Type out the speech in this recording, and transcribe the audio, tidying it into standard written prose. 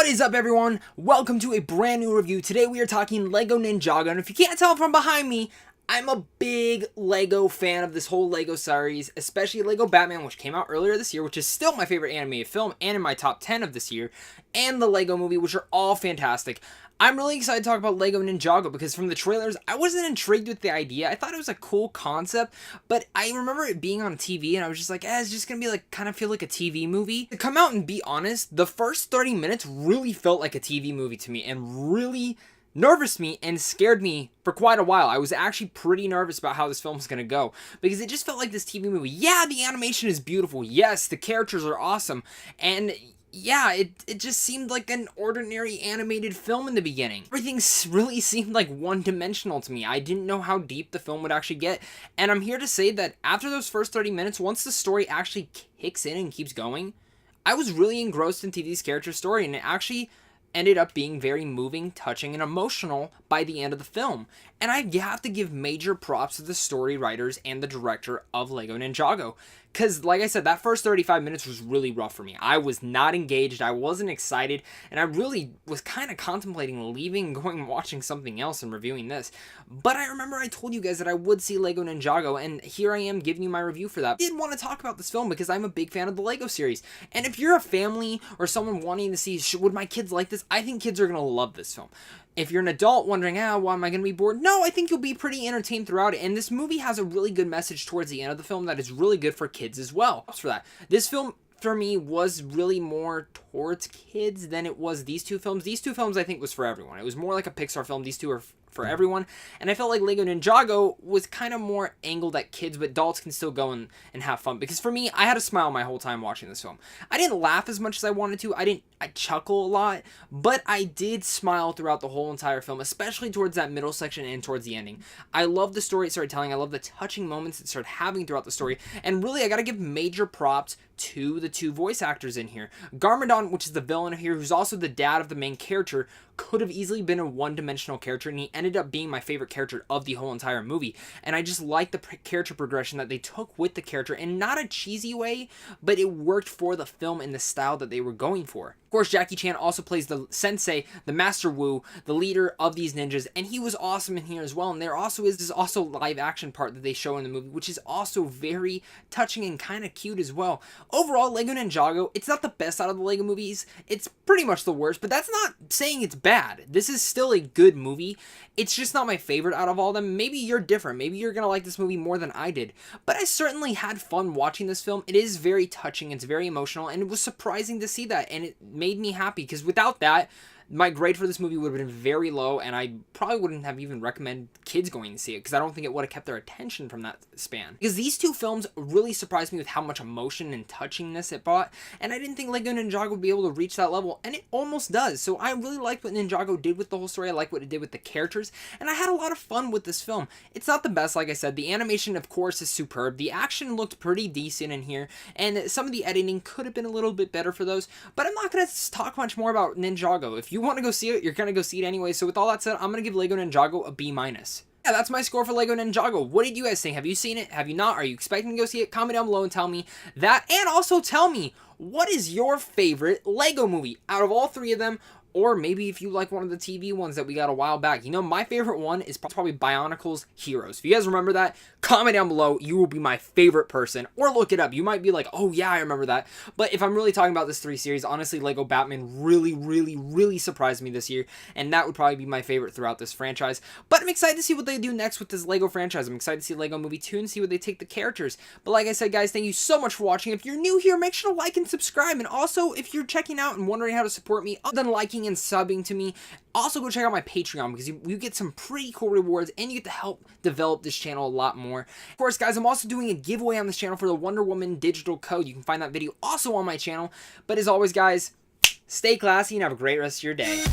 What is up, everyone? Welcome to a brand new review. Today we are talking Lego Ninjago, and if you can't tell from behind me, I'm a big Lego fan of this whole Lego series, especially Lego Batman, which came out earlier this year, which is still my favorite animated film and in my top 10 of this year, and the Lego movie, which are all fantastic. I'm really excited to talk about Lego Ninjago because from the trailers, I wasn't intrigued with the idea. I thought it was a cool concept, but I remember it being on TV and I was just like, it's just gonna be like, kind of feel like a TV movie. To come out and be honest, the first 30 minutes really felt like a TV movie to me and really nervous me and scared me for quite a while. I was actually pretty nervous about how this film was going to go because it just felt like this TV movie. Yeah, the animation is beautiful. Yes, the characters are awesome. And yeah, it just seemed like an ordinary animated film in the beginning. Everything really seemed like one-dimensional to me. I didn't know how deep the film would actually get. And I'm here to say that after those first 30 minutes, once the story actually kicks in and keeps going, I was really engrossed into these characters' story, and it actually ended up being very moving, touching, and emotional by the end of the film. And I have to give major props to the story writers and the director of Lego Ninjago. Because, like I said, that first 35 minutes was really rough for me. I was not engaged, I wasn't excited, and I really was kind of contemplating leaving, going and watching something else and reviewing this. But I remember I told you guys that I would see Lego Ninjago, and here I am giving you my review for that. I did want to talk about this film because I'm a big fan of the Lego series. And if you're a family or someone wanting to see, would my kids like this? I think kids are going to love this film. If you're an adult wondering, why am I going to be bored? No, I think you'll be pretty entertained throughout it. And this movie has a really good message towards the end of the film that is really good for kids as well. For that, this film, for me, was really more towards kids than it was these two films. These two films, I think, was for everyone. It was more like a Pixar film. These two are for everyone. And I felt like Lego Ninjago was kind of more angled at kids, but adults can still go and have fun. Because for me, I had a smile my whole time watching this film. I didn't laugh as much as I wanted to. I chuckle a lot, but I did smile throughout the whole entire film, especially towards that middle section and towards the ending. I love the story it started telling. I love the touching moments it started having throughout the story. And really, I gotta give major props to the two voice actors in here. Garmadon, which is the villain here, who's also the dad of the main character, could have easily been a one-dimensional character, and he ended up being my favorite character of the whole entire movie. And I just like the character progression that they took with the character, in not a cheesy way, but it worked for the film and the style that they were going for. Of course, Jackie Chan also plays the sensei, the Master Wu, the leader of these ninjas, and he was awesome in here as well. And there also is this also live action part that they show in the movie, which is also very touching and kind of cute as well. Overall, Lego Ninjago, it's not the best out of the Lego movies. It's pretty much the worst, but that's not saying it's bad. This is still a good movie. It's just not my favorite out of all of them. Maybe you're different. Maybe you're going to like this movie more than I did. But I certainly had fun watching this film. It is very touching. It's very emotional, and it was surprising to see that, and it made me happy, because without that, my grade for this movie would have been very low, and I probably wouldn't have even recommended kids going to see it, because I don't think it would have kept their attention from that span. Because these two films really surprised me with how much emotion and touchingness it brought, and I didn't think Lego Ninjago would be able to reach that level, and it almost does. So I really liked what Ninjago did with the whole story. I like what it did with the characters, and I had a lot of fun with this film. It's not the best, like I said. The animation, of course, is superb. The action looked pretty decent in here, and some of the editing could have been a little bit better for those, but I'm not going to talk much more about Ninjago. If you want to go see it, you're going to go see it anyway. So with all that said, I'm going to give Lego Ninjago a B-. Yeah, that's my score for Lego Ninjago. What did you guys think? Have you seen it? Have you not? Are you expecting to go see it? Comment down below and tell me that. And also tell me, what is your favorite Lego movie out of all three of them? Or maybe if you like one of the TV ones that we got a while back. You know, my favorite one is probably Bionicle's Heroes. If you guys remember that, comment down below. You will be my favorite person. Or look it up. You might be like, oh yeah, I remember that. But if I'm really talking about this 3 series, honestly, Lego Batman really surprised me this year. And that would probably be my favorite throughout this franchise. But I'm excited to see what they do next with this Lego franchise. I'm excited to see Lego Movie 2 and see what they take the characters. But like I said, guys, thank you so much for watching. If you're new here, make sure to like and subscribe. And also, if you're checking out and wondering how to support me, other than liking and subbing to me, also go check out my Patreon, because you get some pretty cool rewards and you get to help develop this channel a lot more. Of course, guys, I'm also doing a giveaway on this channel for the Wonder Woman digital code. You can find that video also on my channel. But as always, guys, stay classy and have a great rest of your day.